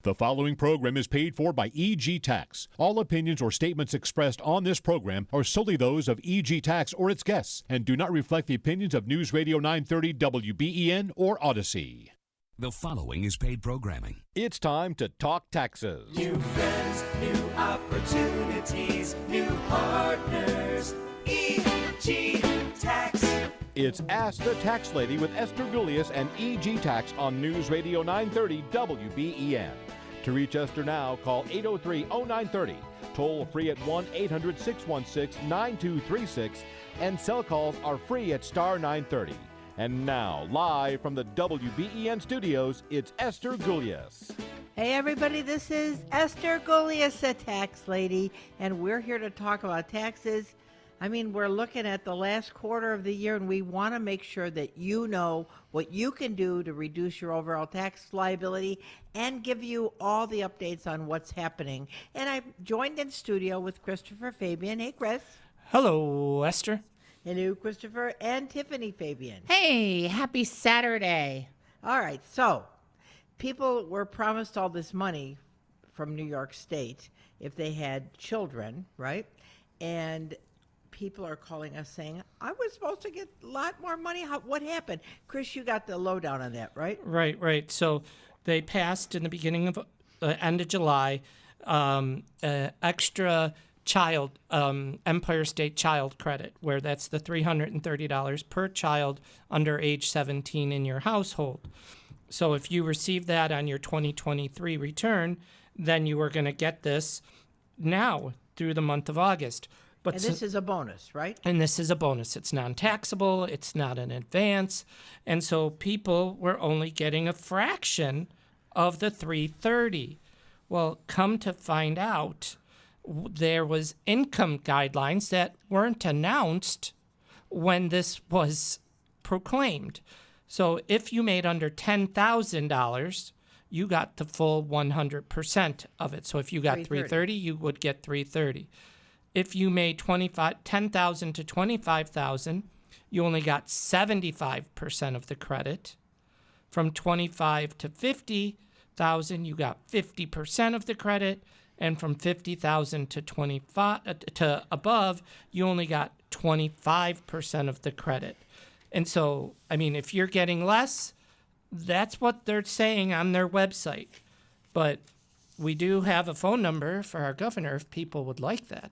The following program is paid for by EG Tax. All opinions or statements expressed on this program are solely those of EG Tax or its guests and do not reflect the opinions of News Radio 930 WBEN or Odyssey. The following is paid programming. It's time to talk taxes. New friends, new opportunities, new partners. EG Tax. It's Ask the Tax Lady with Esther Gulius and EG Tax on News Radio 930 WBEN. To reach Esther now, call 803-0930, toll free at 1-800-616-9236, and cell calls are free at star 930. And now, live from the WBEN studios, it's Esther Gulius. Hey everybody, this is Esther Gulius, the Tax Lady, and we're here to talk about taxes. I mean, we're looking at the last quarter of the year, and we want to make sure that you know what you can do to reduce your overall tax liability and give you all the updates on what's happening. And I'm joined in studio with Christopher Fabian. Hey, Chris. Hello, Esther. Hello, Christopher, and Tiffany Fabian. Hey, happy Saturday. All right, so people were promised all this money from New York State if they had children, right? And people are calling us saying, I was supposed to get a lot more money. What happened? Chris, you got the lowdown on that, right? Right. So they passed in the beginning of end of July extra child Empire State Child Credit, where that's the $330 per child under age 17 in your household. So if you receive that on your 2023 return, then you are going to get this now through the month of August. But this is a bonus, right? And this is a bonus. It's non-taxable. It's not an advance. And so people were only getting a fraction of the $330. Well, come to find out, there was income guidelines that weren't announced when this was proclaimed. So if you made under $10,000, you got the full 100% of it. So if you got $330, you would get $330. If you made $10,000 to $25,000, you only got 75% of the credit. From $25,000 to $50,000, you got 50% of the credit, and from $50,000 to $25,000 to above, you only got 25% of the credit. And so, I mean, if you're getting less, that's what they're saying on their website. But we do have a phone number for our governor if people would like that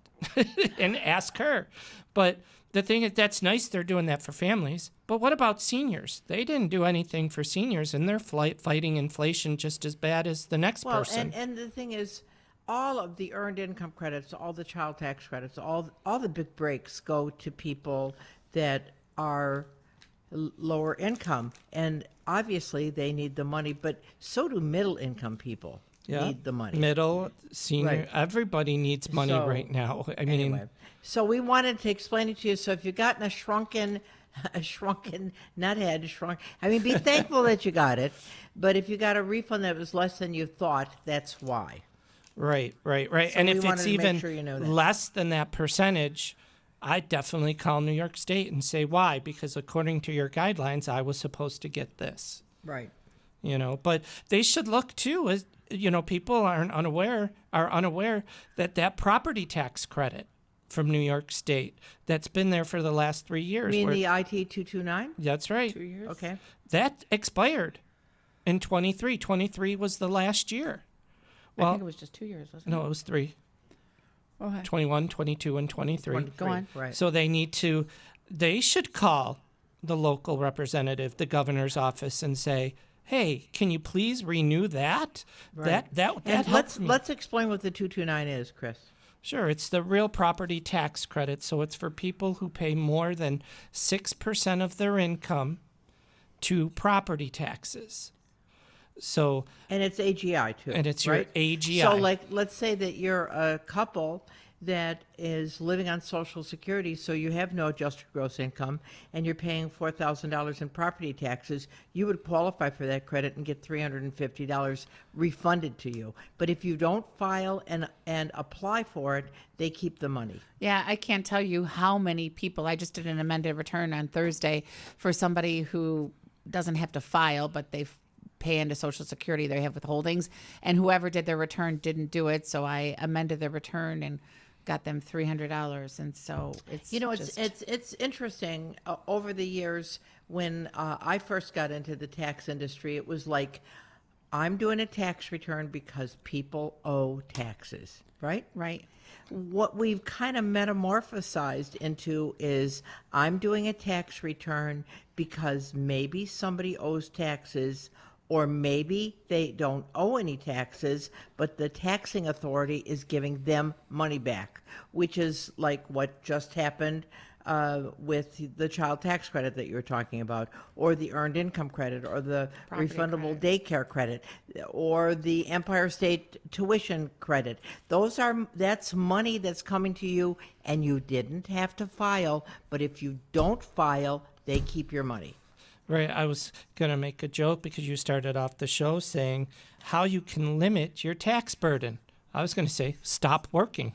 and ask her. But the thing is, that's nice they're doing that for families. But what about seniors? They didn't do anything for seniors, and they're fighting inflation just as bad as the next person. And the thing is, all of the earned income credits, all the child tax credits, all the big breaks go to people that are lower income. And obviously they need the money, but so do middle income people. Need the money. Middle, senior, Right. Everybody needs money right now. I mean, Anyway, so we wanted to explain it to you. So if you've gotten a shrunken nuthead, be thankful that you got it. But if you got a refund that was less than you thought, that's why. Right. So And we if wanted it's to make even sure you know that. less than that percentage, I definitely call New York State and say why, because according to your guidelines, I was supposed to get this. Right. But they should look too, as people are unaware that property tax credit from New York State that's been there for the last 3 years. You mean the IT 229? That's right. 2 years. Okay. That expired in 23. 23 was the last year. I Well, think it was just 2 years, wasn't it? no, it was 3. Okay. 21, 22, and 23. Go on. Right. So they should call the local representative, the governor's office, and say, hey, can you please renew that? Right. That And helps me. let's explain what the 229 is, Chris. Sure, it's the real property tax credit. So it's for people who pay more than 6% of their income to property taxes. So And it's AGI too. And it's your right? AGI. So let's say that you're a couple that is living on Social Security, so you have no adjusted gross income, and you're paying $4,000 in property taxes, you would qualify for that credit and get $350 refunded to you. But if you don't file and apply for it, they keep the money. Yeah, I can't tell you how many people. I just did an amended return on Thursday for somebody who doesn't have to file, but they've pay into Social Security. They have withholdings, and whoever did their return didn't do it. So I amended their return and got them $300. And so it's It's interesting. Over the years, when I first got into the tax industry, it was like, I'm doing a tax return because people owe taxes, right? right. What we've kind of metamorphosized into is, I'm doing a tax return because maybe somebody owes taxes, or maybe they don't owe any taxes, but the taxing authority is giving them money back, which is like what just happened with the child tax credit that you were talking about, or the earned income credit, or the Property refundable daycare credit, or the Empire State tuition credit. That's money that's coming to you, and you didn't have to file, but if you don't file, they keep your money. Right. I was going to make a joke because you started off the show saying how you can limit your tax burden. I was going to say, stop working.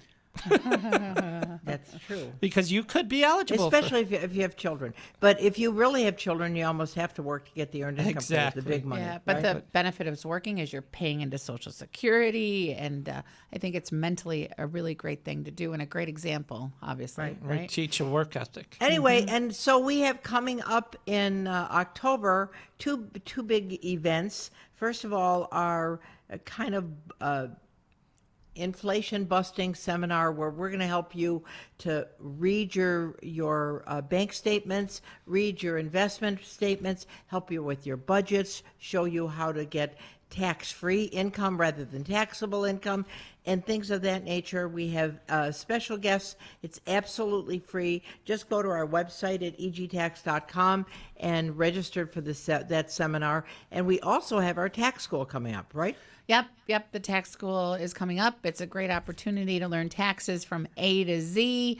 That's true. Because you could be eligible. Especially if you have children. But if you really have children, you almost have to work to get the earned income credit, Exactly. the big money. Yeah, but right? the benefit of working is you're paying into Social Security, and I think it's mentally a really great thing to do and a great example, obviously. Right. Teach a work ethic. Anyway, and so we have coming up in October two big events. First of all, our kind of inflation busting seminar, where we're going to help you to read your bank statements, read your investment statements, help you with your budgets, show you how to get tax-free income rather than taxable income, and things of that nature. We have special guests. It's absolutely free. Just go to our website at egtax.com and register for that seminar. And we also have our tax school coming up, right? Yep. The tax school is coming up. It's a great opportunity to learn taxes from A to Z.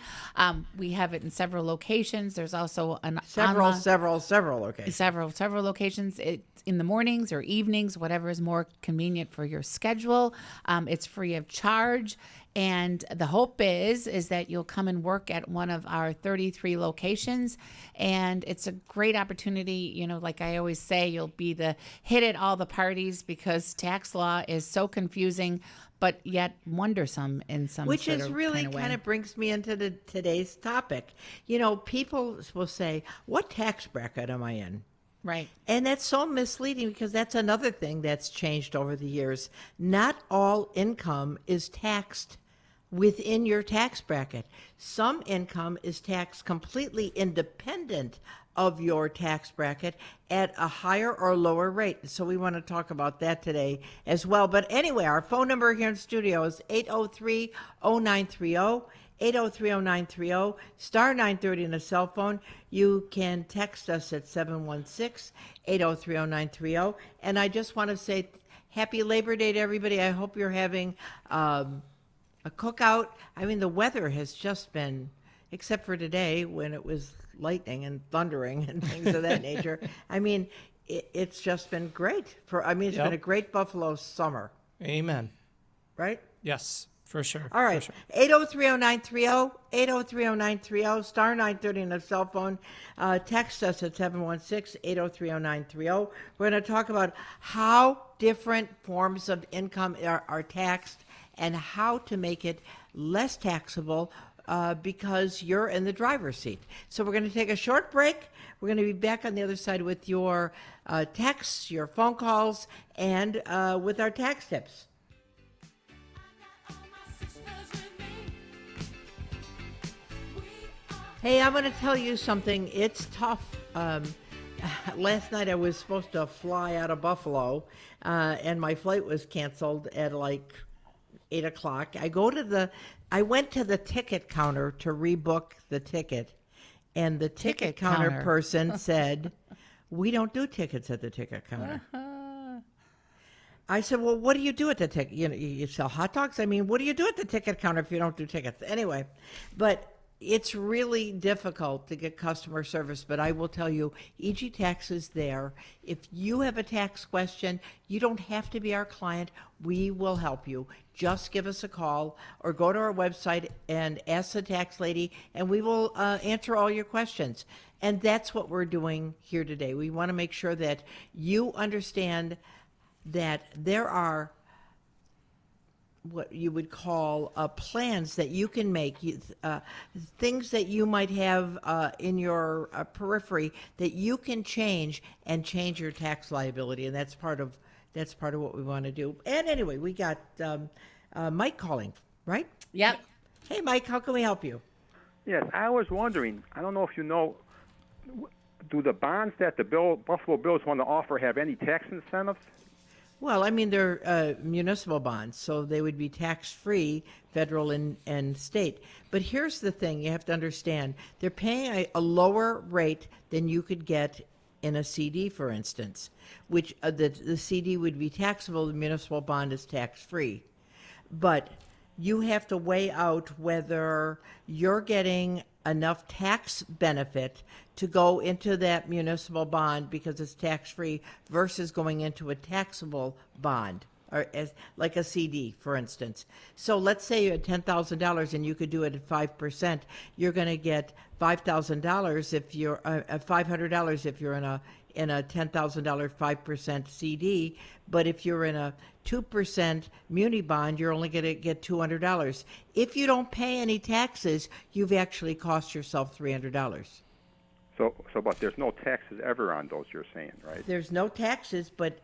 We have it in several locations. There's also Several locations. several locations. It's in the mornings or evenings, whatever is more convenient for your schedule. It's free of charge. And the hope is that you'll come and work at one of our 33 locations. And it's a great opportunity. You know, like I always say, you'll be the hit at all the parties, because tax law is so confusing, but yet wondersome in some Which sort is of really kind of way. kind of brings me into today's topic. You know, people will say, what tax bracket am I in? Right. And that's so misleading, because that's another thing that's changed over the years. Not all income is taxed within your tax bracket. Some income is taxed completely independent of your tax bracket at a higher or lower rate. So we want to talk about that today as well. But anyway, our phone number here in studio is 803-0930. 803-0930, star 930 on a cell phone. You can text us at 716-803-0930. And I just want to say happy Labor Day to everybody. I hope you're having a cookout. I mean, the weather has just been, except for today when it was lightning and thundering and things of that nature. I mean, it's just been great. It's been a great Buffalo summer, Amen. right? Yes, for sure. All right. For sure. 803-0930, 803-0930, star 930 on the cell phone. Text us at 716-803-0930. We're going to talk about how different forms of income are taxed, and how to make it less taxable because you're in the driver's seat. So we're going to take a short break. We're going to be back on the other side with your texts, your phone calls, and with our tax tips. Hey, I'm going to tell you something. It's tough. Last night I was supposed to fly out of Buffalo, and my flight was canceled at like 8 o'clock. I went to the ticket counter to rebook the ticket, and the ticket counter person said, "We don't do tickets at the ticket counter." I said, "Well, what do you do at the ticket? You sell hot dogs? I mean, what do you do at the ticket counter if you don't do tickets?" Anyway, but it's really difficult to get customer service, but I will tell you, EG Tax is there. If you have a tax question, you don't have to be our client. We will help you. Just give us a call or go to our website and ask the tax lady, and we will answer all your questions. And that's what we're doing here today. We want to make sure that you understand that there are what you would call plans that you can make, things that you might have in your periphery that you can change and change your tax liability, and that's part of what we want to do. And anyway, we got Mike calling, right? Yep. Hey, Mike, how can we help you? Yes, I was wondering, I don't know if you know, do the bonds that the Buffalo Bills want to offer have any tax incentives? Well, I mean, they're municipal bonds, so they would be tax-free, federal and state. But here's the thing you have to understand. They're paying a lower rate than you could get in a CD, for instance, which the CD would be taxable, the municipal bond is tax-free. But you have to weigh out whether you're getting enough tax benefit to go into that municipal bond because it's tax-free versus going into a taxable bond, or as like a CD, for instance. So let's say you had $10,000 and you could do it at 5%. You're going to get $5,000 if you're $500 if you're in a $10,000 5% CD, but if you're in a 2% muni bond, you're only going to get $200. If you don't pay any taxes, you've actually cost yourself $300. So, but there's no taxes ever on those, you're saying, right? There's no taxes, but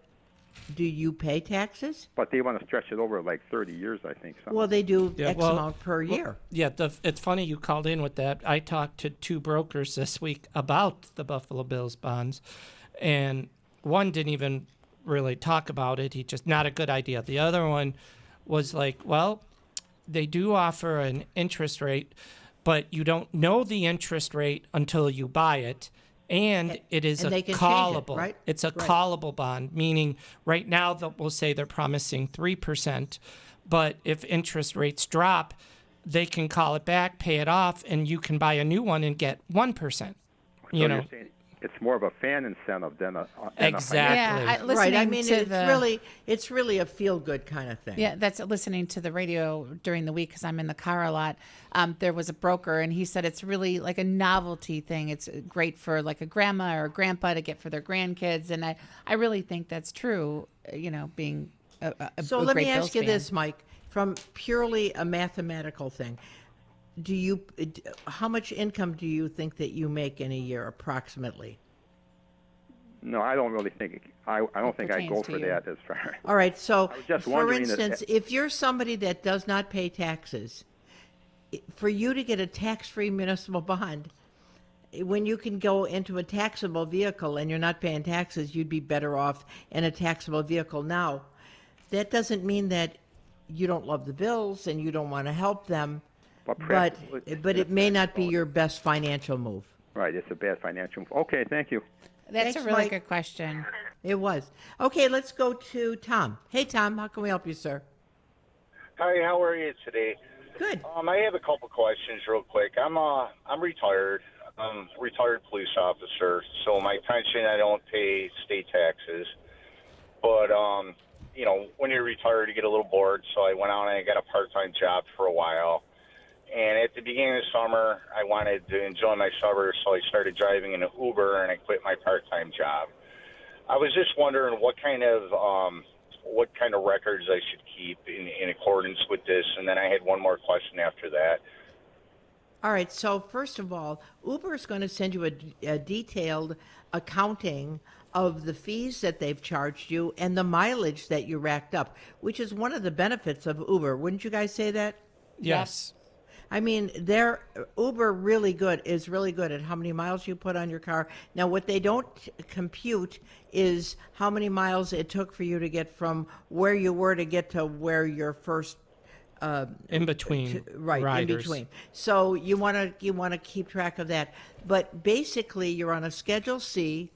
do you pay taxes? But they want to stretch it over like 30 years, I think. Something. Well, they do Yeah, X well- amount per year. Yeah, it's funny you called in with that. I talked to two brokers this week about the Buffalo Bills bonds, and one didn't even really talk about it. He just, not a good idea. The other one was like, well, they do offer an interest rate, but you don't know the interest rate until you buy it. And it is and a they can change it, callable. right? It's a Right. callable bond, meaning right now we'll say they're promising 3%, but if interest rates drop, they can call it back, pay it off, and you can buy a new one and get 1%. So You know, you're saying it's more of a fan incentive than a Exactly. Yeah, Right. I listening mean, to it's really a feel-good kind of thing. Yeah, that's listening to the radio during the week because I'm in the car a lot. There was a broker, and he said it's really like a novelty thing. It's great for like a grandma or a grandpa to get for their grandkids, and I really think that's true. You know, being So a let great me Bills ask you fan. this, Mike, from purely a mathematical thing. How much income do you think that you make in a year, approximately? No, I don't really think I don't think I pertains go to for you. that as far. All right, so was just for wondering that- instance, if you're somebody that does not pay taxes, for you to get a tax-free municipal bond, when you can go into a taxable vehicle and you're not paying taxes, you'd be better off in a taxable vehicle. Now, that doesn't mean that you don't love the Bills and you don't want to help them, But but practically- it may not be your best financial move. Right, it's a bad financial. Okay, thank you. That's Thanks, a really Mike. good question. It was. Okay, let's go to Tom. Hey, Tom, how can we help you, sir? Hi, how are you today? Good. I have a couple questions real quick. I'm retired. I'm a retired police officer, so my pension I don't pay state taxes. But you know, when you're retired, you get a little bored. So I went out and I got a part-time job for a while. And at the beginning of summer, I wanted to enjoy my summer, so I started driving in an Uber and I quit my part-time job. I was just wondering what kind of records I should keep in accordance with this, and then I had one more question after that. All right, so first of all, Uber is going to send you a detailed accounting of the fees that they've charged you and the mileage that you racked up, which is one of the benefits of Uber. Wouldn't you guys say that? yes. I mean, Uber is really good at how many miles you put on your car. Now, what they don't compute is how many miles it took for you to get from where you were to get to where your first In between riders. in between. So you want to keep track of that. But basically, you're on a Schedule C,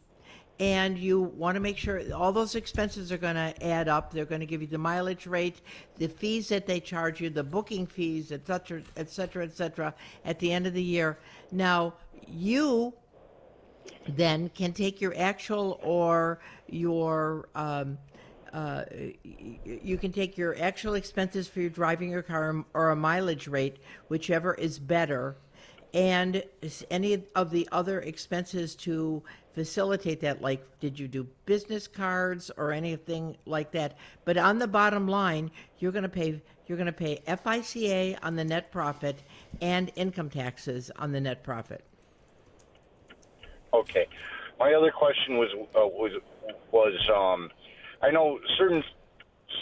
and you want to make sure all those expenses are going to add up. They're going to give you the mileage rate, the fees that they charge you, the booking fees, et cetera, et cetera, et cetera, at the end of the year. Now, you then can take your actual or your you can take your actual expenses for your driving your car or a mileage rate, whichever is better, And any of the other expenses to facilitate that, like did you do business cards or anything like that? But on the bottom line, you're going to pay FICA on the net profit and income taxes on the net profit. Okay. My other question was I know certain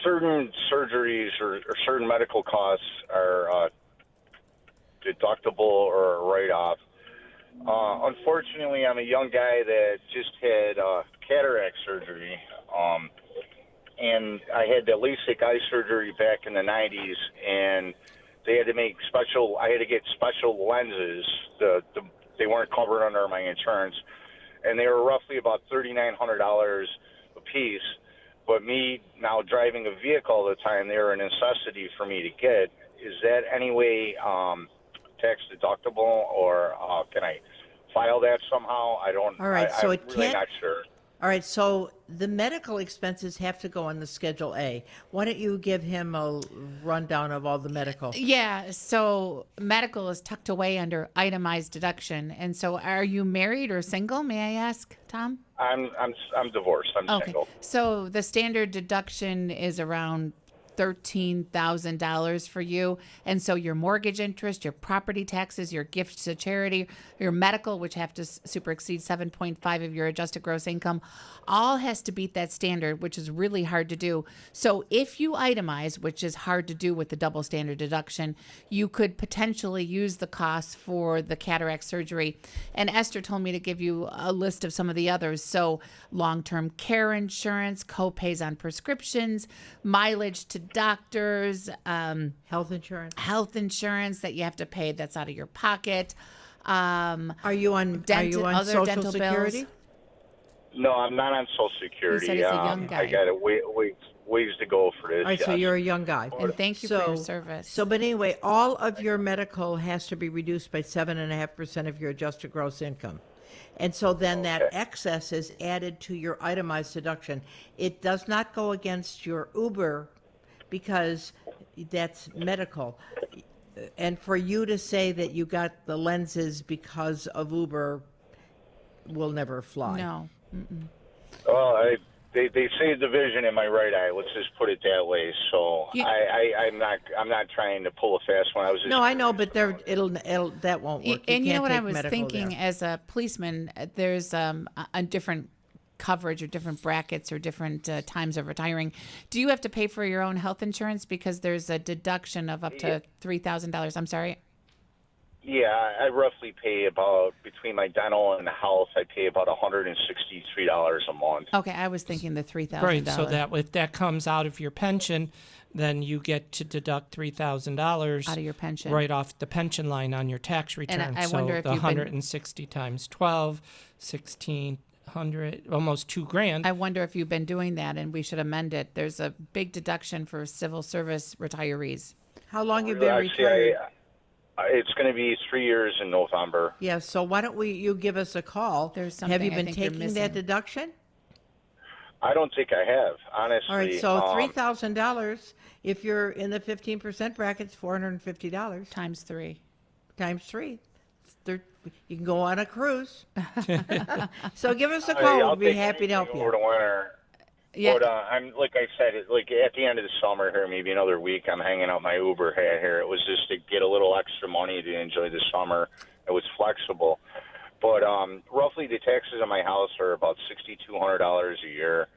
surgeries or certain medical costs are deductible or a write-off. Unfortunately, I'm a young guy that just had cataract surgery, and I had the LASIK eye surgery back in the 90s, and they had to make I had to get special lenses. They weren't covered under my insurance, and they were roughly about $3,900 a piece. But me now driving a vehicle all the time, they were a necessity for me to get. Is that any way tax deductible, or can I file that somehow? I don't. All right, so I'm it really can't. not sure. All right, so the medical expenses have to go on the Schedule A. Why don't you give him a rundown of all the medical? Yeah, so medical is tucked away under itemized deduction. And so are you married or single, may I ask, Tom? I'm divorced. I'm single. So the standard deduction is around $13,000 for you. And so your mortgage interest, your property taxes, your gifts to charity, your medical, which have to super exceed 7.5 of your adjusted gross income, all has to beat that standard, which is really hard to do. So if you itemize, which is hard to do with the double standard deduction, you could potentially use the costs for the cataract surgery. And Esther told me to give you a list of some of the others. So long-term care insurance, co-pays on prescriptions, mileage to doctors, Health insurance. that you have to pay that's out of your pocket. Are you on other Social dental Security? bills. No, I'm not on Social Security. said he's a young guy. I got a ways to go for this. All right, so yes. you're a young guy. And thank you for your service. So, but anyway, all of your medical has to be reduced by 7.5% of your adjusted gross income. And so then that excess is added to your itemized deduction. It does not go against your Uber because that's medical. And for you to say that you got the lenses because of Uber will never fly. No. Well, they saved the vision in my right eye. Let's just put it that way. So Yeah. I'm not trying to pull a fast one. I was just No, I know, but it'll that won't work. And you know can't what I take was medical thinking there. as a policeman, there's a different coverage or different brackets or different times of retiring. Do you have to pay for your own health insurance because there's a deduction of up to $3,000? I'm sorry. Yeah, I roughly pay about, between my dental and health, I pay about $163 a month. Okay, I was thinking the $3,000. Right, so that if that comes out of your pension, then you get to deduct $3,000 Out of your pension. right off the pension line on your tax return. I so wonder if the you've been- 160 times 12, 1,600, almost $2,000. I wonder if you've been doing that and we should amend it. There's a big deduction for civil service retirees. How long have you been Actually, retired? it's going to be 3 years in November. Yeah, so why don't you give us a call? There's Have you something I been think you're taking that missing. deduction? I don't think I have, honestly. All right, so $3,000. If you're in the 15% bracket, it's $450 Times 3. times 3. You can go on a cruise. So give us a Hey, call. I'll We'll be take happy to help anything over you. the winter. Yeah. But I'm like I said, like at the end of the summer here, maybe another week, I'm hanging out my Uber hat here. It was just to get a little extra money to enjoy the summer. It was flexible, but roughly the taxes on my house are about $6,200 a year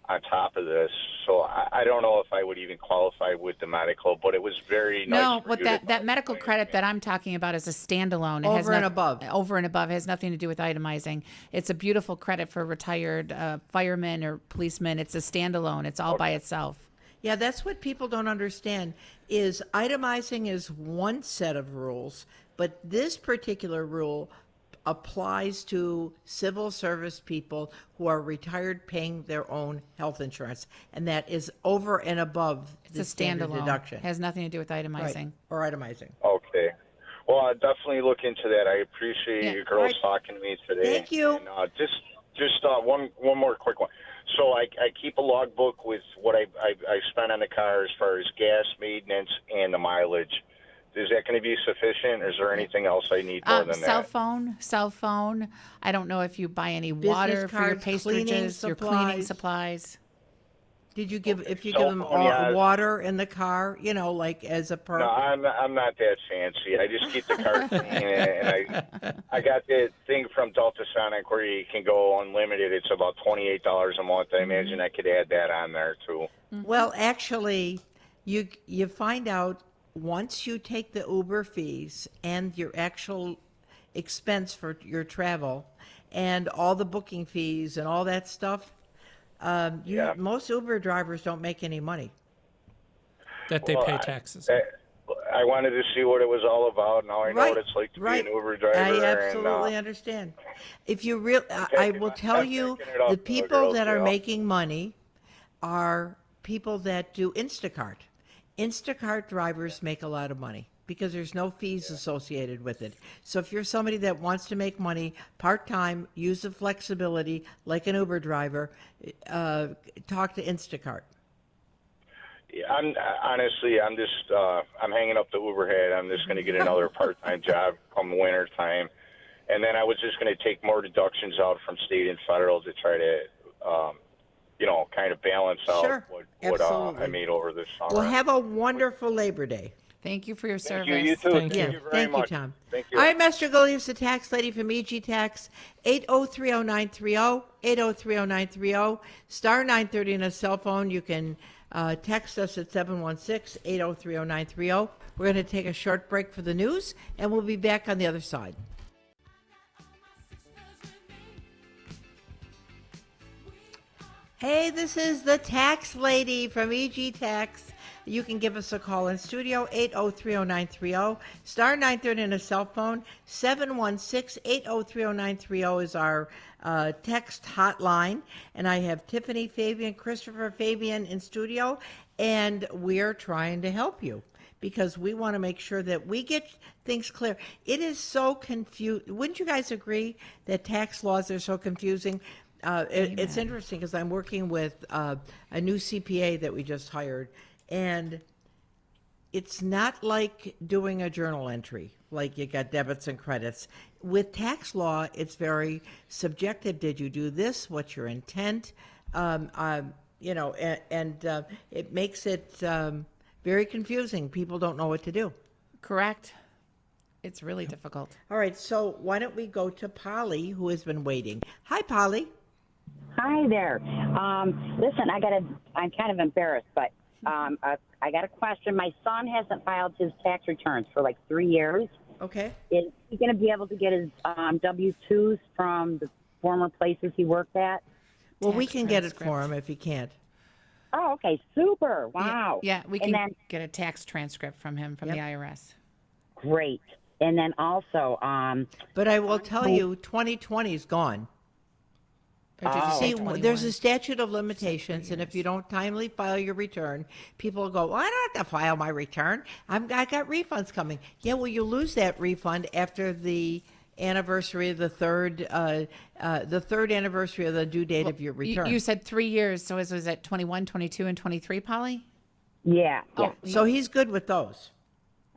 on top of this. So I don't know if I would even qualify with the medical, but it was very nice. No, for what you to that medical credit that I'm talking about is a standalone. It has Over and above. Over and above. It has nothing to do with itemizing. It's a beautiful credit for retired firemen or policemen. It's a standalone. It's all by itself. Yeah, that's what people don't understand is itemizing is one set of rules, but this particular rule applies to civil service people who are retired paying their own health insurance, and that is over and above the It's a standard standalone. deduction. Has nothing to do with itemizing. Right, or itemizing. Okay. Well, I'll definitely look into that. I appreciate Yeah. you girls All right. talking to me today. Thank you. And, just one more quick one. So I keep a logbook with what I spent on the car as far as gas, maintenance, and the mileage. Is that going to be sufficient? Or is there anything else I need more than Cell that? phone. I don't know if you buy any water for your cards, cleaning pastrages, your cleaning supplies. supplies. Did you give if you Cell give them phone, yeah. water in the car? You know, like as a perk. No, I'm not that fancy. I just keep the car clean, and I got the thing from Delta Sonic where you can go unlimited. It's about $28 a month. I imagine I could add that on there too. Well, actually, you find out once you take the Uber fees and your actual expense for your travel and all the booking fees and all that stuff. Yeah. Most Uber drivers don't make any money. That they Well, pay taxes. I wanted to see what it was all about. Now I know what it's like to be an Uber driver. I absolutely understand. If you I will tell you, picking it up the from the people girls, that are yeah. making money are people that do Instacart. Instacart drivers make a lot of money because there's no fees associated with it. So if you're somebody that wants to make money part-time, use the flexibility like an Uber driver, talk to Instacart. Yeah, I'm just I'm hanging up the Uber head. I'm just going to get another part-time job come winter time, and then I was just going to take more deductions out from state and federal to try to, kind of balance out Sure, what absolutely. I made over this summer. Well, have a wonderful Labor Day. Thank you for your Thank service. you too. Thank Thank you. you very Thank much. you, Tom. Thank you. All right, Master Goliath, the tax lady from EG Tax, 8030930, 8030930, star 930 on a cell phone. You can text us at 716-8030930. We're going to take a short break for the news, and we'll be back on the other side. Hey, this is the tax lady from EG Tax. You can give us a call in studio, 8030930, star 930 on a cell phone, 716-8030930 is our text hotline. And I have Tiffany Fabian, Christopher Fabian in studio, and we're trying to help you because we want to make sure that we get things clear. It is so confused. Wouldn't you guys agree that tax laws are so confusing? It's interesting because I'm working with a new CPA that we just hired, and it's not like doing a journal entry, like you got debits and credits. With tax law, it's very subjective. Did you do this? What's your intent? It makes it very confusing. People don't know what to do. Correct. It's really difficult. All right, so why don't we go to Polly, who has been waiting. Hi, Polly. Hi there. Listen, I'm kind of embarrassed, but I got a question. My son hasn't filed his tax returns for like 3 years. Okay. Is he going to be able to get his W-2s from the former places he worked at? Well, we Tax can get it transcript. for him if he can't. Oh, okay. Super. Wow. Yeah, we And can then- get a tax transcript from him from the IRS. Great. And then also, But I will tell you, 2020 is gone. Or did you say See, 21? there's a statute of limitations, and if you don't timely file your return, people go, well, I don't have to file my return. I got refunds coming. Yeah, well, you lose that refund after the anniversary of the third anniversary of the due date of your return. You said 3 years, so was it 21, 22, and 23, Polly? yeah. So he's good with those.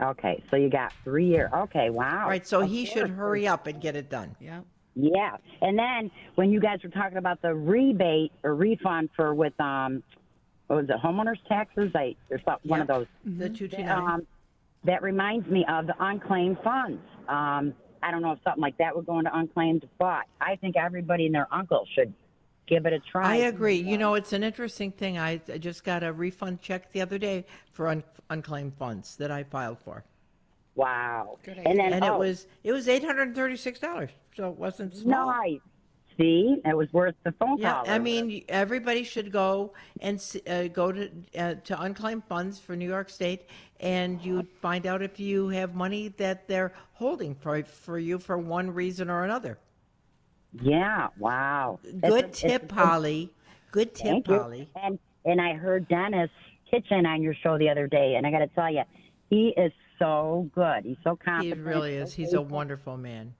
Okay. So you got 3 years. Okay. Wow. Right, so Of he should course. hurry up and get it done. Yeah. Yeah. And then when you guys were talking about the rebate or refund for what was it, homeowners taxes? One of those. The 229. That reminds me of the unclaimed funds. I don't know if something like that would go into unclaimed, but I think everybody and their uncle should give it a try. I agree. You know, it's an interesting thing. I just got a refund check the other day for unclaimed funds that I filed for. Wow. Good And then And it was $836, so it wasn't small. nice. See, it was worth the phone Yeah, call. I mean, everybody should go and go to unclaimed funds for New York State, and you find out if you have money that they're holding for you for one reason or another. Yeah. Wow. Good tip, Polly. Good tip, Thank you. Polly. And I heard Dennis Kitchen on your show the other day, and I got to tell you, he is so good. He's so He confident. really is. He's a wonderful man.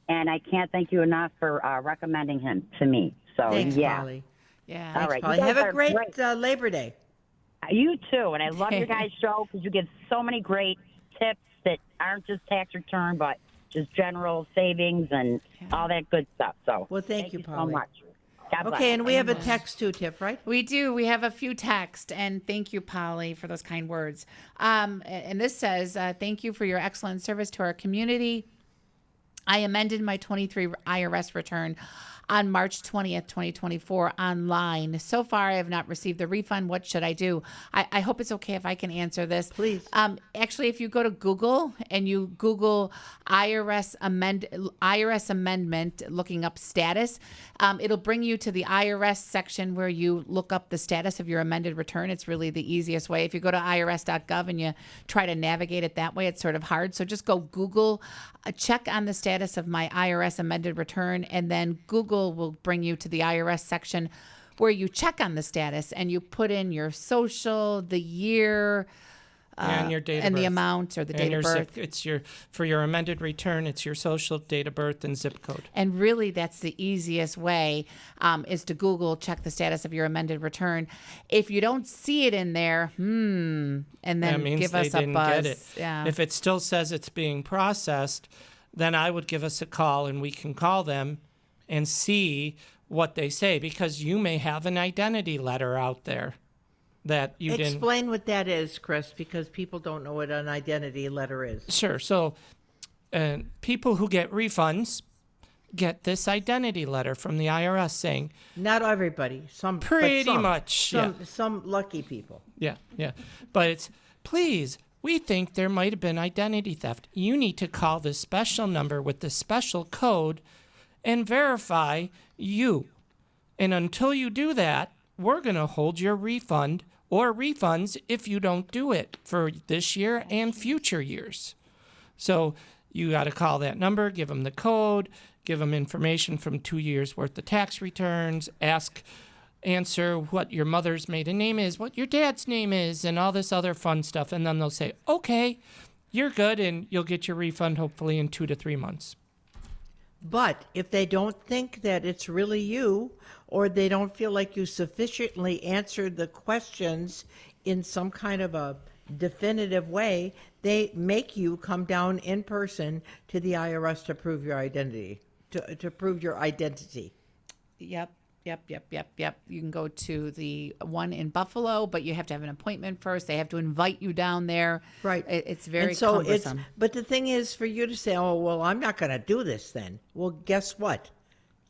And I can't thank you enough for recommending him to me. So Thanks, yeah, Polly. Yeah. All right. Polly. You guys Have a are great Labor Day. You too. And I love your guys' show because you give so many great tips that aren't just tax return, but just general savings and all that good stuff. So, Well, thank you, so Polly. much. God bless. Okay, and we have a text too, Tiff, right? We do. We have a few texts, and thank you, Polly, for those kind words. And this says, thank you for your excellent service to our community. I amended my 23 IRS return on March 20th, 2024 online. So far, I have not received the refund. What should I do? I hope it's okay if I can answer this. Please. Actually, if you go to Google and you Google IRS amendment, looking up status, it'll bring you to the IRS section where you look up the status of your amended return. It's really the easiest way. If you go to irs.gov and you try to navigate it that way, it's sort of hard. So just go Google, check on the status of my IRS amended return, and then Google will bring you to the IRS section where you check on the status and you put in your social, the year, and your date of and birth. the amount or the And date your of birth. It's for your amended return. It's your social, date of birth, and zip code. And really, that's the easiest way is to Google, check the status of your amended return. If you don't see it in there, and then That means give they us a didn't buzz. get it. Yeah. If it still says it's being processed, then I would give us a call and we can call them and see what they say, because you may have an identity letter out there that you didn't. Explain what that is, Chris, because people don't know what an identity letter is. Sure. So people who get refunds get this identity letter from the IRS saying, Not everybody. Some but Pretty some. much, Some lucky people. yeah. But it's, please, we think there might have been identity theft. You need to call this special number with the special code and verify you. And until you do that, we're going to hold your refund or refunds if you don't do it for this year and future years. So you got to call that number, give them the code, give them information from 2 years worth of tax returns, answer what your mother's maiden name is, what your dad's name is, and all this other fun stuff. And then they'll say, okay, you're good, and you'll get your refund hopefully in 2 to 3 months. But if they don't think that it's really you, or they don't feel like you sufficiently answered the questions in some kind of a definitive way, they make you come down in person to the IRS to prove your identity, to prove your identity. Yep. You can go to the one in Buffalo, but you have to have an appointment first. They have to invite you down there. Right. It's very And so cumbersome. but the thing is for you to say, oh, well, I'm not going to do this then. Well, guess what?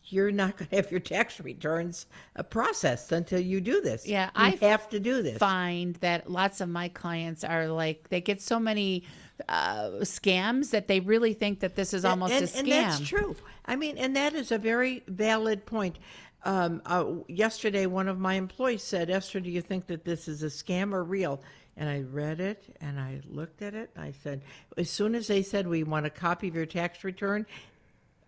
You're not going to have your tax returns processed until you do this. Yeah, you have to do this. Find that lots of my clients are like, they get so many scams that they really think that this is almost a scam. And that's true. I mean, and that is a very valid point. Yesterday, one of my employees said, Esther, do you think that this is a scam or real? And I read it and I looked at it. And I said, as soon as they said, we want a copy of your tax return,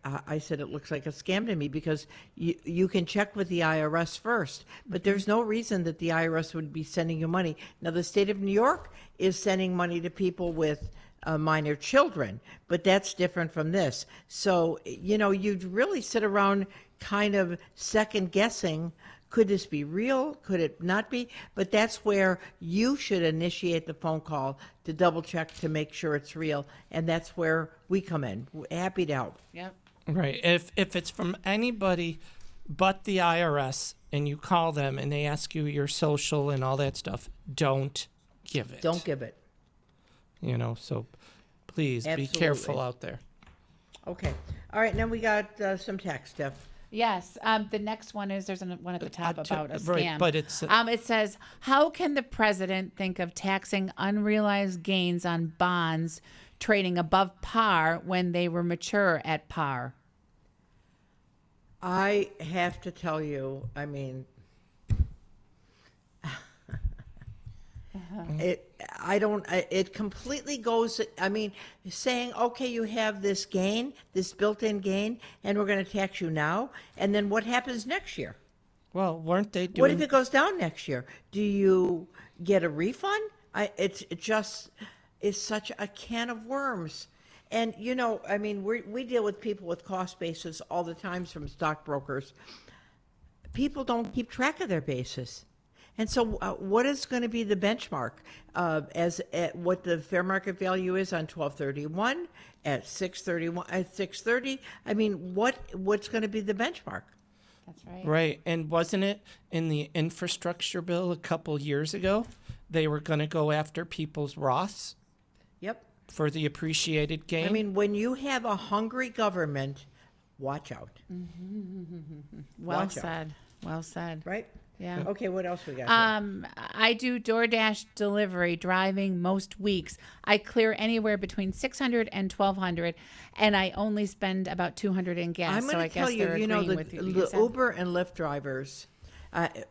I said, it looks like a scam to me, because you can check with the IRS first, but there's no reason that the IRS would be sending you money. Now, the state of New York is sending money to people with minor children, but that's different from this. So, you'd really sit around kind of second guessing, could this be real? Could it not be? But that's where you should initiate the phone call to double check to make sure it's real. And that's where we come in. We're happy to help. Yep. Right. If it's from anybody but the IRS and you call them and they ask you your social and all that stuff, don't give it. Don't give it. So please Absolutely. be careful out there. Okay. All right. Now we got some text, Steph. Yes. The next one is, there's one at the top about a scam. Right, but it's it says, how can the president think of taxing unrealized gains on bonds trading above par when they were mature at par? I have to tell you, I mean, it completely goes, I mean, saying, okay, you have this gain, this built-in gain, and we're going to tax you now, and then what happens next year? Well, weren't they doing? What if it goes down next year? Do you get a refund? It's such a can of worms. And, I mean, we deal with people with cost basis all the time from stockbrokers. People don't keep track of their basis. And so, what is going to be the benchmark as at what the fair market value is on 12/31 at 6/31 at 6/30? I mean, what's going to be the benchmark? That's right. Right. And wasn't it in the infrastructure bill a couple years ago? They were going to go after people's Roths Yep. for the appreciated gain. I mean, when you have a hungry government, watch out. Well Watch out. said. Well said. Right? Yeah. Okay. What else we got? here? I do DoorDash delivery driving most weeks. I clear anywhere between 600 and 1,200, and I only spend about 200 in gas. I'm so going I to tell guess you, they're you know, agreeing the, with you. the Uber and Lyft drivers,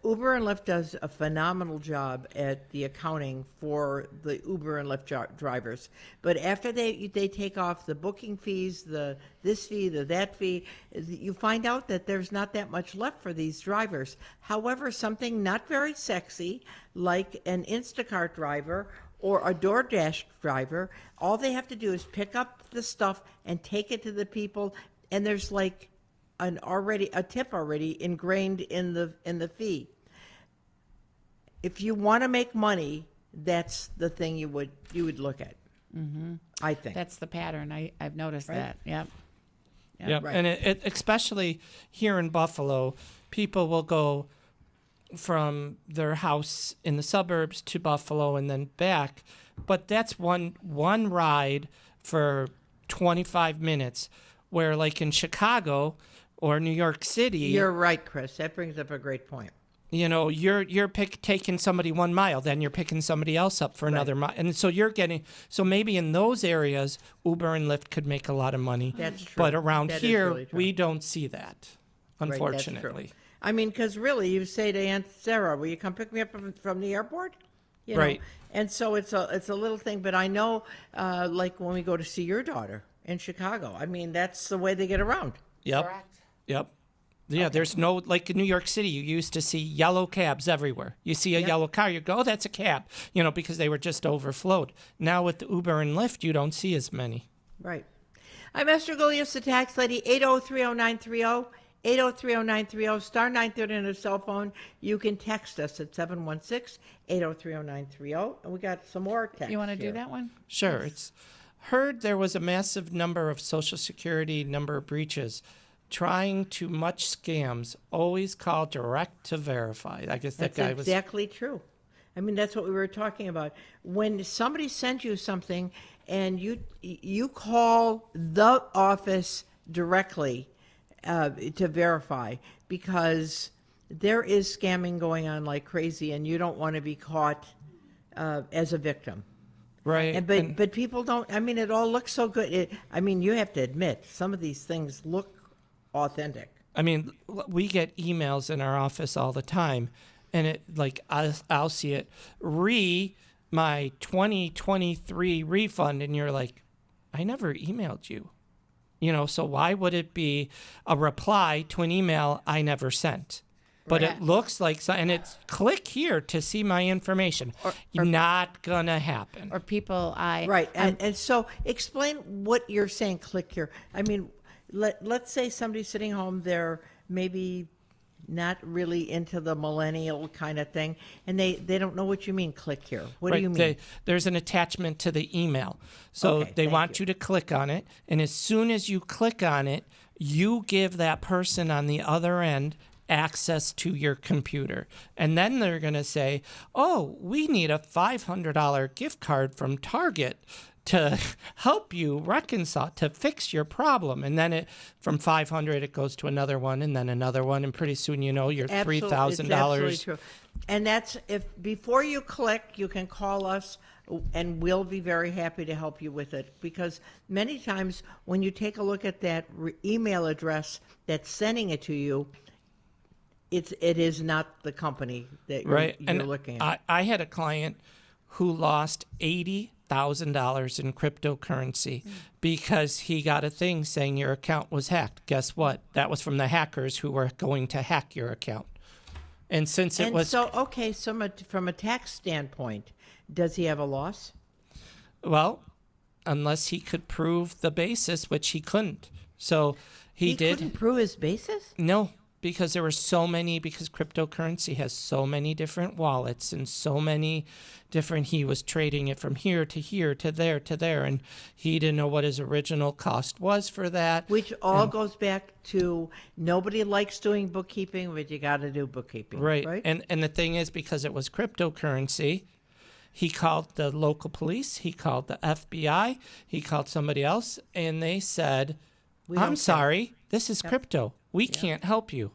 Uber and Lyft does a phenomenal job at the accounting for the Uber and Lyft drivers. But after they take off the booking fees, the this fee, the that fee, you find out that there's not that much left for these drivers. However, something not very sexy, like an Instacart driver or a DoorDash driver, all they have to do is pick up the stuff and take it to the people, and there's like a tip already ingrained in the fee. If you want to make money, that's the thing you would look at. Mm-hmm. I think That's the pattern. I've noticed Right? that. Yep. Yep. Right. And it, especially here in Buffalo, people will go from their house in the suburbs to Buffalo and then back. But that's one ride for 25 minutes, where like in Chicago or New York City, you're right, Chris. That brings up a great point. you know, you're taking somebody 1 mile, then you're picking somebody else up for another mile. And so so maybe in those areas, Uber and Lyft could make a lot of money. That's true. But around That is here, really true. we don't see that, Right, that's true. unfortunately. I mean, because really, you say to Aunt Sarah, "Will you come pick me up from the airport?" You know? Right. And so it's a little thing. But I know, like when we go to see your daughter in Chicago, I mean, that's the way they get around. Yep. Yep. Yeah, there's no, like in New York City, you used to see yellow cabs everywhere. You see a yellow car, you go, oh, that's a cab, you know, because they were just overflowed. Now with the Uber and Lyft, you don't see as many. Right. I'm Esther Golias, the tax lady, 8030930. 8030930, star 930 on a cell phone. You can text us at 716-8030930. And we got some more text. You want to here. do that one? Sure. It's heard there was a massive number of Social Security number breaches. Trying too much scams. Always call direct to verify. I guess that That's guy was. exactly true. I mean, that's what we were talking about. When somebody sends you something and you call the office directly to verify, because there is scamming going on like crazy, and you don't want to be caught as a victim. Right. But people don't. I mean, it all looks so good. I mean, you have to admit some of these things look authentic. I mean, we get emails in our office all the time, and it like I'll see it my 2023 refund, and you're like, I never emailed you, you know. So why would it be a reply to an email I never sent? But Right. it looks like, and it's click here to see my information. Not gonna happen. Or people Right. And so explain what you're saying, click here. I mean, let's say somebody's sitting home, they're maybe not really into the millennial kind of thing, and they don't know what you mean, click here. What do you mean? There's an attachment to the email. So Okay, they thank want you to click on it. And as soon as you click on it, you give that person on the other end access to your computer. And then they're going to say, oh, we need a $500 gift card from Target to help you reconcile, to fix your problem. And then from 500, it goes to another one, and then another one, and pretty soon you know you're $3,000. It's absolutely true. And that's, if before you click, you can call us, and we'll be very happy to help you with it. Because many times when you take a look at that email address that's sending it to you, it is not the company that Right. you're looking at. I had a client who lost $80,000 in cryptocurrency because he got a thing saying your account was hacked. Guess what? That was from the hackers who were going to hack your account. And since it was so from a tax standpoint, does he have a loss? well, unless he could prove the basis, which he couldn't. So he did. Couldn't prove his basis? No. because there were so many, because cryptocurrency has so many different wallets and so many different, he was trading it from here to here to there, and he didn't know what his original cost was for that. Which all goes back to nobody likes doing bookkeeping, but you got to do bookkeeping. Right. And the thing is, because it was cryptocurrency, he called the local police, he called the FBI, he called somebody else, and they said, I'm sorry, this is crypto. We can't help you.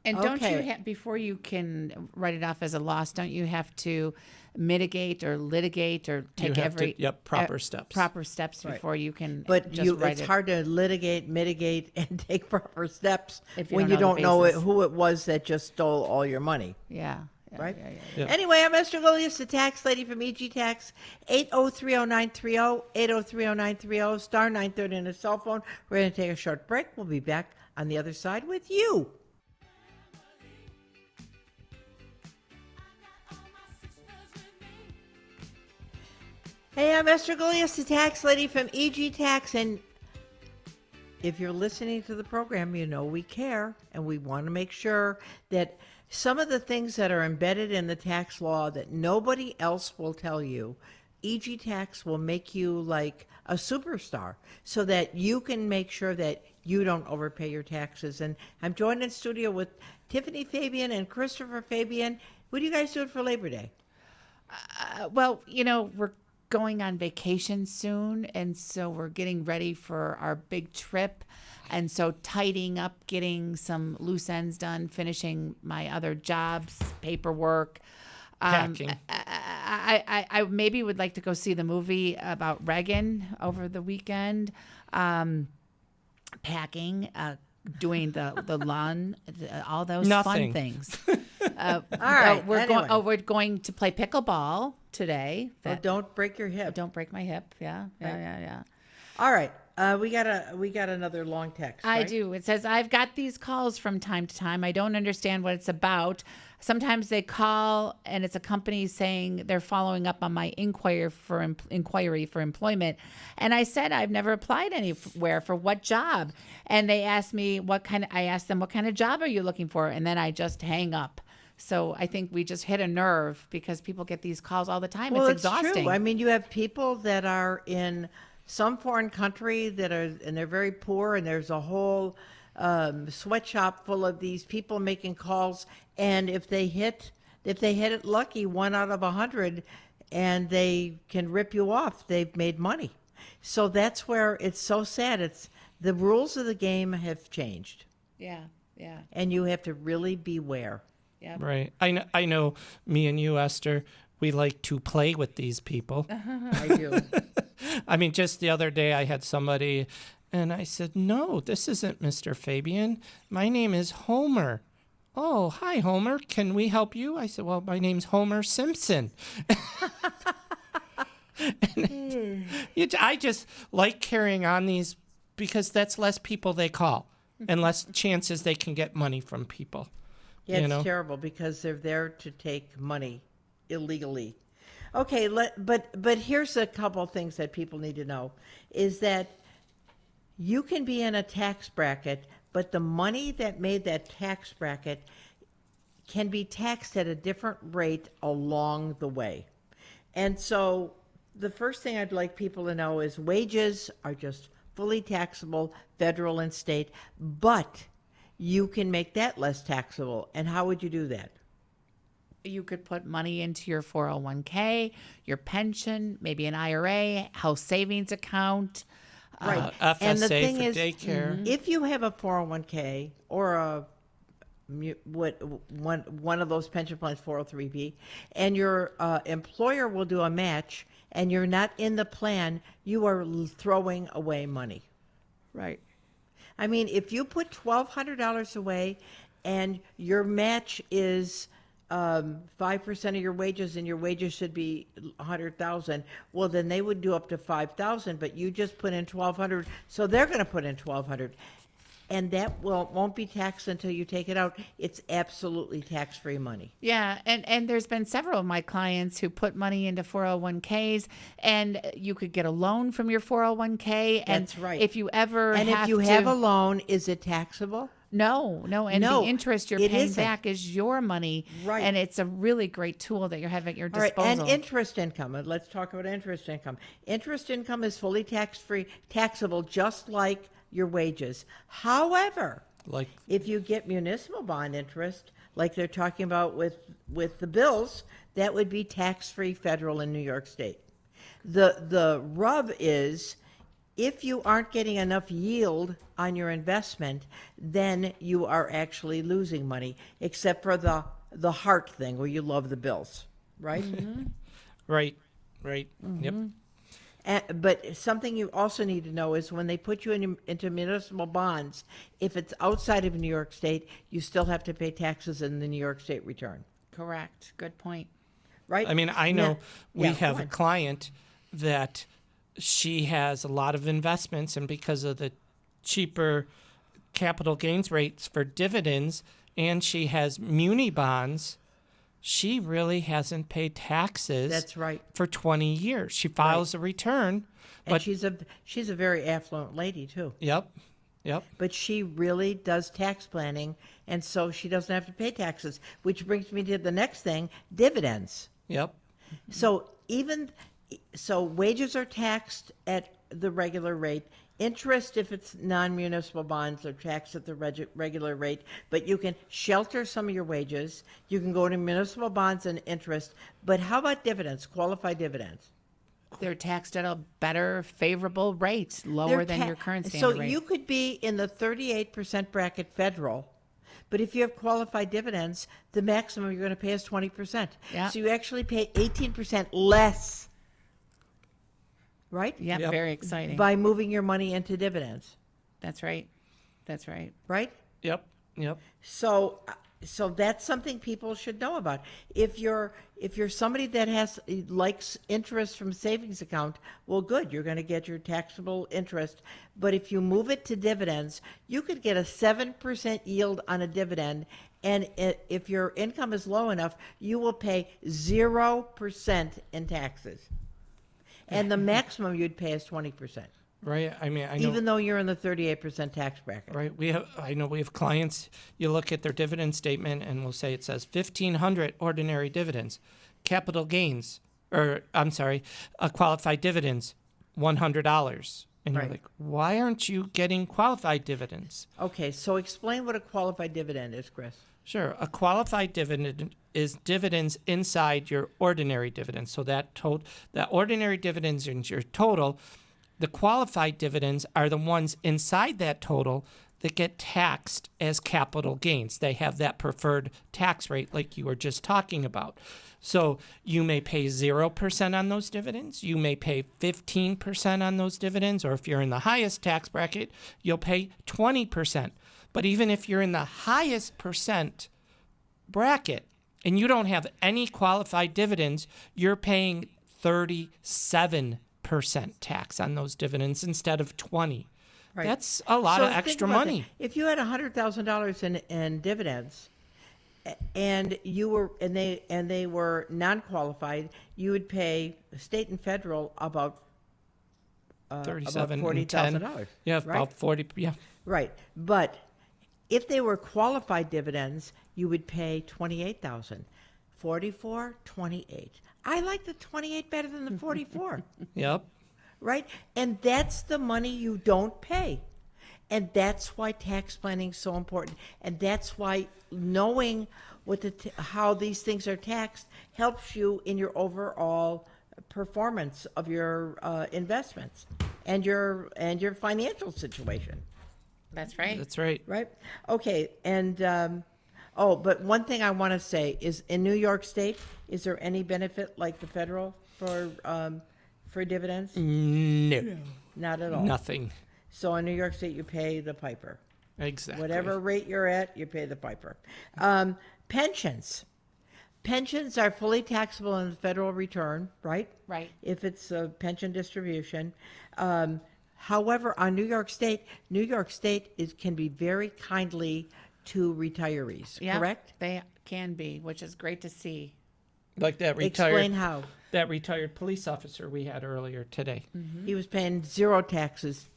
And don't you Okay. have, before you can write it off as a loss, don't you have to mitigate or litigate or take have to- every proper steps. proper steps before you can But just write it's it. hard to litigate, mitigate, and take proper steps If you when don't you know don't the know basis. who it was that just stole all your money. Yeah. Right? Yeah. Anyway, I'm Esther Golias, the tax lady from EG Tax, 8030930, 8030930, star 930 on a cell phone. We're going to take a short break. We'll be back on the other side with you. Hey, I'm Esther Golias, the tax lady from EG Tax, and if you're listening to the program, you know we care, and we want to make sure that some of the things that are embedded in the tax law that nobody else will tell you, EG Tax will make you like a superstar so that you can make sure that you don't overpay your taxes. And I'm joined in studio with Tiffany Fabian and Christopher Fabian. What are you guys doing for Labor Day? Well, we're going on vacation soon, and so we're getting ready for our big trip, and so tidying up, getting some loose ends done, finishing my other jobs, paperwork. Packing. I maybe would like to go see the movie about Reagan over the weekend. Packing, doing the lawn, all those Nothing. fun things. All right. Anyway. We're going to play pickleball today. Oh, don't break your hip. Don't break my hip. Yeah. All right. We got another long text. I right? do. It says, I've got these calls from time to time. I don't understand what it's about. Sometimes they call and it's a company saying they're following up on my inquiry for employment. And I said, I've never applied anywhere. For what job? And they asked me I asked them, what kind of job are you looking for? And then I just hang up. So I think we just hit a nerve because people get these calls all the time. Well, it's exhausting. true. I mean, you have people that are in some foreign country and they're very poor, and there's a whole sweatshop full of these people making calls. And if they hit it lucky, 1 out of 100, and they can rip you off, they've made money. So that's where it's so sad. It's the rules of the game have changed, Yeah. and you have to really beware. Yeah. Right. I know me and you, Esther, we like to play with these people. I do. I mean, just the other day I had somebody and I said, no, this isn't Mr. Fabian. My name is Homer. Oh, hi, Homer. Can we help you? I said, well, my name's Homer Simpson. I just like carrying on these because that's less people they call and less chances they can get money from people. Yeah, you it's know? terrible because they're there to take money illegally. Okay, but here's a couple things that people need to know is that you can be in a tax bracket, but the money that made that tax bracket can be taxed at a different rate along the way. And so the first thing I'd like people to know is wages are just fully taxable, federal and state, but you can make that less taxable. And how would you do that? You could put money into your 401k, your pension, maybe an IRA, house savings account. Right. FSA And the thing for is, daycare. if you have a 401k or one of those pension plans, 403b, and your employer will do a match and you're not in the plan, you are throwing away money. Right. I mean, if you put $1,200 away and your match is 5% of your wages, and your wages should be $100,000, well, then they would do up to $5,000, but you just put in $1,200, so they're going to put in $1,200. and that won't be taxed until you take it out. It's absolutely tax-free money. Yeah, and there's been several of my clients who put money into 401ks, and you could get a loan from your 401k. And That's right. if you ever And if you have a loan, is it taxable? No, and No, the interest you're it paying isn't. back is your money, Right. and it's a really great tool that you have at your All right, disposal. and interest income. And let's talk about interest income. Interest income is fully taxable, just like your wages. However, Like if you get municipal bond interest, like they're talking about with the bills, that would be tax-free federal in New York State. The rub is, if you aren't getting enough yield on your investment, then you are actually losing money, except for the heart thing where you love the bills, right? right. Yep. But something you also need to know is when they put you into municipal bonds, if it's outside of New York State, you still have to pay taxes in the New York State return, Correct. Good point. right? I mean, I know we Yeah, have go a on. client that she has a lot of investments, and because of the cheaper capital gains rates for dividends, and she has muni bonds, she really hasn't paid taxes. That's right. For 20 years. She files a return, And but she's a very affluent lady too. yep. But she really does tax planning, and so she doesn't have to pay taxes, which brings me to the next thing, dividends. Yep. So wages are taxed at the regular rate. Interest, if it's non-municipal bonds, are taxed at the regular rate, but you can shelter some of your wages. You can go to municipal bonds and interest. But how about dividends, qualified dividends? They're taxed at a better, favorable rate, lower than your current standard So rate. you could be in the 38% bracket federal, but if you have qualified dividends, the maximum you're going to pay is 20%. Yeah. So you actually pay 18% less, right? Yep, very exciting. By moving your money into dividends, That's right. That's right. right? Yep. So that's something people should know about. If you're somebody that likes interest from savings account, well, good, you're going to get your taxable interest. But if you move it to dividends, you could get a 7% yield on a dividend, and if your income is low enough, you will pay 0% in taxes, and the maximum you'd pay is 20%. Right. I mean, I know. Even though you're in the 38% tax bracket. Right. I know we have clients, you look at their dividend statement and we'll say it says 1,500 ordinary dividends, capital gains, qualified dividends, $100. And you're Right. like, why aren't you getting qualified dividends? Okay, so explain what a qualified dividend is, Chris. Sure. A qualified dividend is dividends inside your ordinary dividends. So that ordinary dividends is your total. The qualified dividends are the ones inside that total that get taxed as capital gains. They have that preferred tax rate like you were just talking about. So you may pay 0% on those dividends. You may pay 15% on those dividends. Or if you're in the highest tax bracket, you'll pay 20%. But even if you're in the highest percent bracket and you don't have any qualified dividends, you're paying 37% tax on those dividends instead of 20. Right. That's a lot So of think extra about money. that. If you had $100,000 in dividends, and they were non-qualified, you would pay state and federal about $37 $40,000. Yeah, right? about 40. Yeah. Right, but if they were qualified dividends, you would pay $28,000. 44, 28. I like the 28 better than the 44. Yep. Right? And that's the money you don't pay. And that's why tax planning is so important. And that's why knowing how these things are taxed helps you in your overall performance of your investments and your financial situation. That's right. That's right. Right? Okay. And but one thing I want to say is, in New York State, is there any benefit like the federal for dividends? No. Not at all. Nothing. So in New York State, you pay the piper. Exactly. Whatever rate you're at, you pay the piper. Pensions. Pensions are fully taxable in the federal return, right? Right. If it's a pension distribution. However, on New York State can be very kindly to retirees, Yeah, correct? they can be, which is great to see. Like that Explain how. that retired police officer we had earlier today. He was paying zero taxes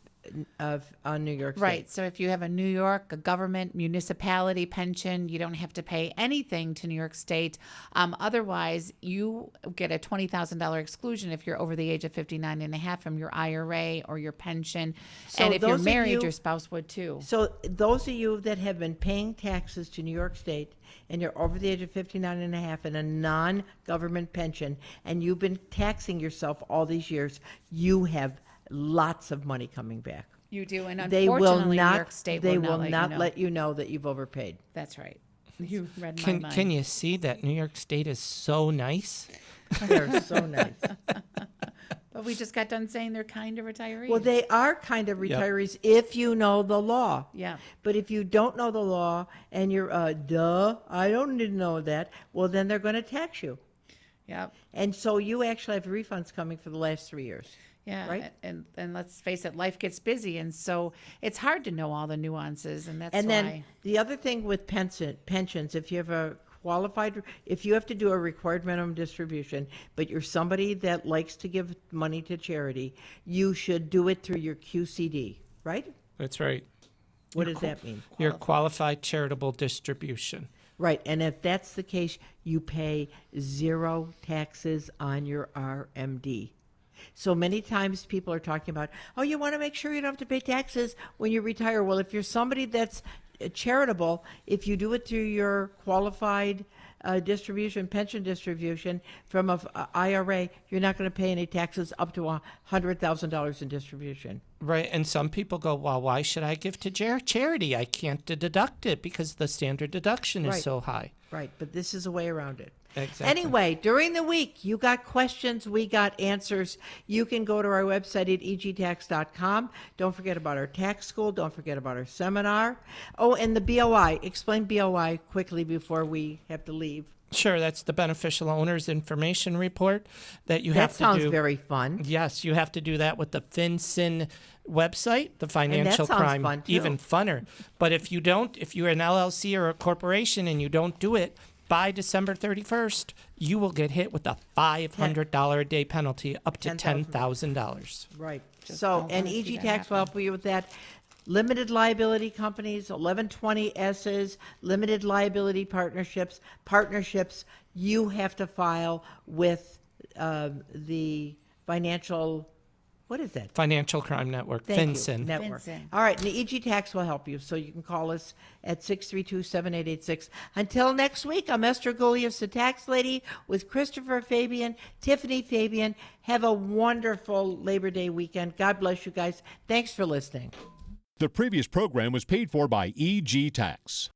on New York State. Right. So if you have a New York, a government, municipality pension, you don't have to pay anything to New York State. Otherwise, you get a $20,000 exclusion if you're over the age of 59 and a half from your IRA or your pension. So and if you're those of married, you- your spouse would too. So those of you that have been paying taxes to New York State and you're over the age of 59 and a half in a non-government pension and you've been taxing yourself all these years, you have lots of money coming back. You do, and They will unfortunately, not. New York State they will not let you know that you've overpaid. That's right. You read my Can mind. can you see that New York State is so nice? They're so nice. But we just got done saying they're kind of retirees. Well, they are kind of Yep. retirees if you know the law. Yeah. But if you don't know the law and you're, I don't need to know that, well, then they're going to tax you. Yep. And so you actually have refunds coming for the last 3 years. Yeah, Right? and let's face it, life gets busy, and so it's hard to know all the nuances, and that's And why. then the other thing with pensions, if you have if you have to do a required minimum distribution, but you're somebody that likes to give money to charity, you should do it through your QCD, right? That's right. What does that mean? Your qualified charitable distribution. Right, and if that's the case, you pay zero taxes on your RMD. So many times people are talking about, oh, you want to make sure you don't have to pay taxes when you retire. Well, if you're somebody that's charitable, if you do it through your qualified pension distribution from a IRA, you're not going to pay any taxes up to $100,000 in distribution. Right, and some people go, well, why should I give to charity? I can't deduct it because the standard deduction is Right. so high. Right, but this is a way around it. Exactly. Anyway, during the week, you got questions, we got answers. You can go to our website at egtax.com. Don't forget about our tax school. Don't forget about our seminar. Oh, and the BOI. Explain BOI quickly before we have to leave. Sure, that's the Beneficial Owners Information Report that you have That to sounds do. very fun. Yes, you have to do that with the FinCEN website, the financial sounds crime, fun, too. even funner. But if you don't, if you're an LLC or a corporation and you don't do it by December 31st, you will get hit with a $500 a day penalty up to $10,000. Right. Just So, don't and wanna see EG that Tax will help you with that. Limited liability companies, 1120S's, limited liability partnerships, you have to file with the financial, what is that? Financial Crime Network, Thank FinCEN. you, network. FinCEN. All right, and the EG Tax will help you, so you can call us at 632-7886. Until next week, I'm Esther Golias, the tax lady, with Christopher Fabian, Tiffany Fabian. Have a wonderful Labor Day weekend. God bless you guys. Thanks for listening. The previous program was paid for by EG Tax.